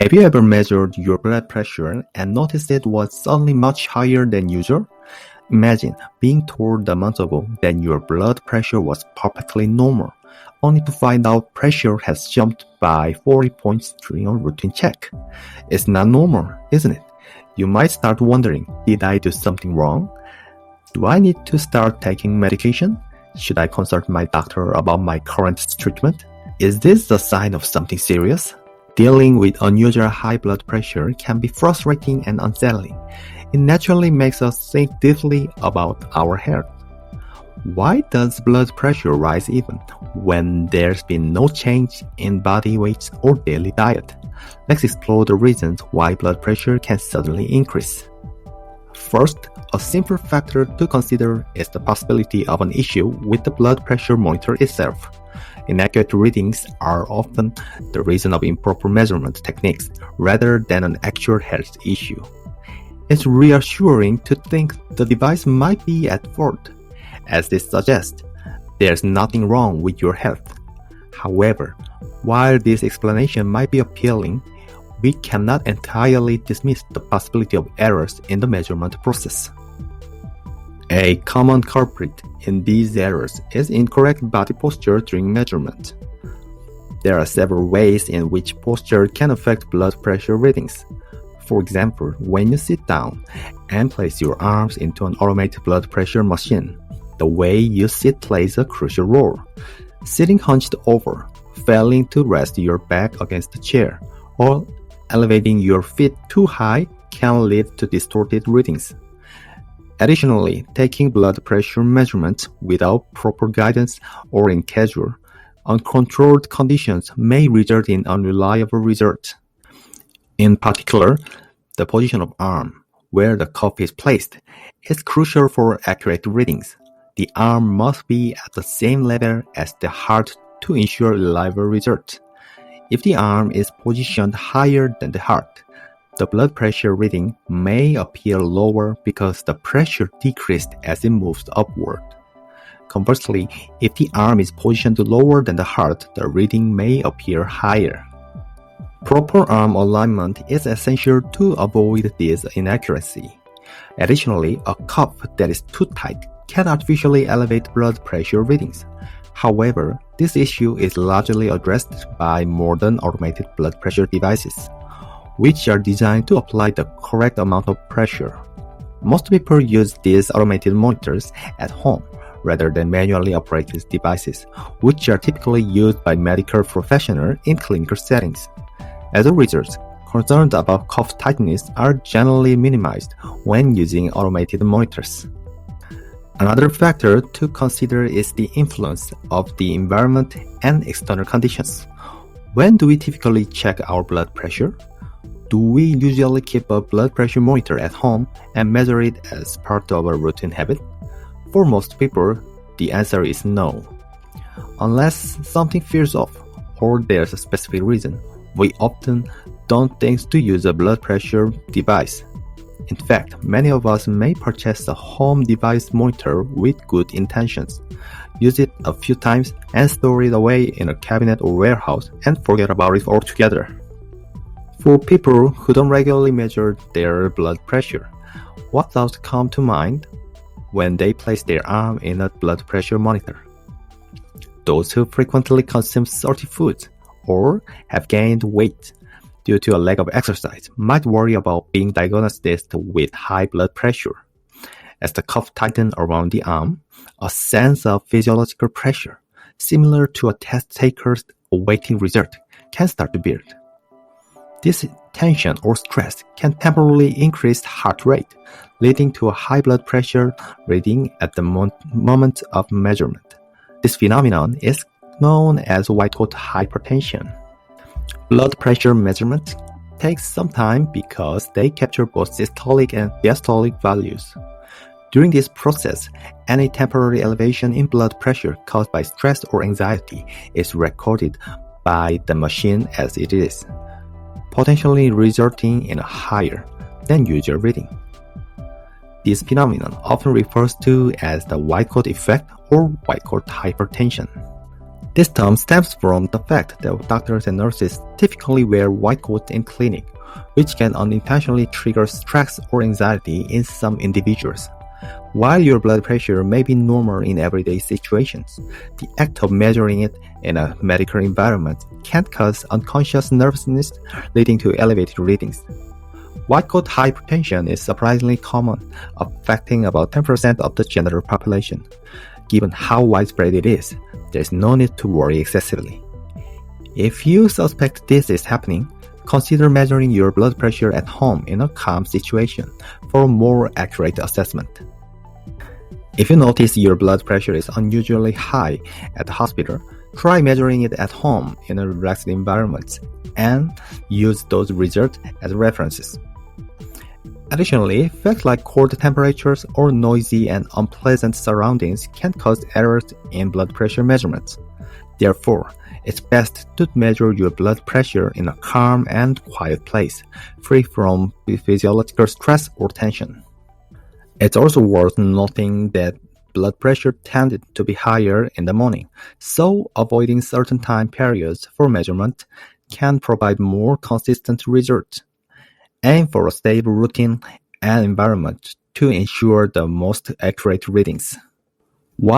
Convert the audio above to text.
Have you ever measured your blood pressure and noticed it was suddenly much higher than usual? Imagine being told a month ago that your blood pressure was perfectly normal, only to find out pressure has jumped by 40 points during a routine check. It's not normal, isn't it? You might start wondering, did I do something wrong? Do I need to start taking medication? Should I consult my doctor about my current treatment? Is this a sign of something serious? Dealing with unusual high blood pressure can be frustrating and unsettling. It naturally makes us think deeply about our health. Why does blood pressure rise even when there's been no change in body weight or daily diet? Let's explore the reasons why blood pressure can suddenly increase. First, a simple factor to consider is the possibility of an issue with the blood pressure monitor itself. Inaccurate readings are often the reason of improper measurement techniques rather than an actual health issue. It's reassuring to think the device might be at fault. As this suggests, there's nothing wrong with your health. However, while this explanation might be appealing, we cannot entirely dismiss the possibility of errors in the measurement process. A common culprit in these errors is incorrect body posture during measurement. There are several ways in which posture can affect blood pressure readings. For example, when you sit down and place your arms into an automated blood pressure machine, the way you sit plays a crucial role. Sitting hunched over, failing to rest your back against the chair, or elevating your feet too high can lead to distorted readings. Additionally, taking blood pressure measurements without proper guidance or in casual, uncontrolled conditions may result in unreliable results. In particular, the position of arm, where the cuff is placed, is crucial for accurate readings. The arm must be at the same level as the heart to ensure reliable results. If the arm is positioned higher than the heart, the blood pressure reading may appear lower because the pressure decreased as it moves upward. Conversely, if the arm is positioned lower than the heart, the reading may appear higher. Proper arm alignment is essential to avoid this inaccuracy. Additionally, a cuff that is too tight can artificially elevate blood pressure readings. However, this issue is largely addressed by modern automated blood pressure devices, which are designed to apply the correct amount of pressure. Most people use these automated monitors at home rather than manually operated devices, which are typically used by medical professionals in clinical settings. As a result, concerns about cuff tightness are generally minimized when using automated monitors. Another factor to consider is the influence of the environment and external conditions. When do we typically check our blood pressure? Do we usually keep a blood pressure monitor at home and measure it as part of a routine habit? For most people, the answer is no. Unless something feels off or there's a specific reason, we often don't think to use a blood pressure device. In fact, many of us may purchase a home device monitor with good intentions, use it a few times and store it away in a cabinet or warehouse and forget about it altogether. For people who don't regularly measure their blood pressure, what thoughts come to mind when they place their arm in a blood pressure monitor? Those who frequently consume salty foods or have gained weight due to a lack of exercise might worry about being diagnosed with high blood pressure. As the cuff tightens around the arm, a sense of physiological pressure, similar to a test taker's awaiting result, can start to build. This tension or stress can temporarily increase heart rate, leading to a high blood pressure reading at the moment of measurement. This phenomenon is known as white coat hypertension. Blood pressure measurements take some time because they capture both systolic and diastolic values. During this process, any temporary elevation in blood pressure caused by stress or anxiety is recorded by the machine as it is, potentially resulting in a higher than usual reading. This phenomenon often refers to as the white coat effect or white coat hypertension. This term stems from the fact that doctors and nurses typically wear white coats in clinic, which can unintentionally trigger stress or anxiety in some individuals. While your blood pressure may be normal in everyday situations, the act of measuring it in a medical environment can cause unconscious nervousness leading to elevated readings. White coat hypertension is surprisingly common, affecting about 10% of the general population. Given how widespread it is, there is no need to worry excessively. If you suspect this is happening, consider measuring your blood pressure at home in a calm situation for a more accurate assessment. If you notice your blood pressure is unusually high at the hospital, try measuring it at home in a relaxed environment and use those results as references. Additionally, facts like cold temperatures or noisy and unpleasant surroundings can cause errors in blood pressure measurements. Therefore, it's best to measure your blood pressure in a calm and quiet place, free from physiological stress or tension. It's also worth noting that blood pressure tended to be higher in the morning, so avoiding certain time periods for measurement can provide more consistent results. Aim for a stable routine and environment to ensure the most accurate readings.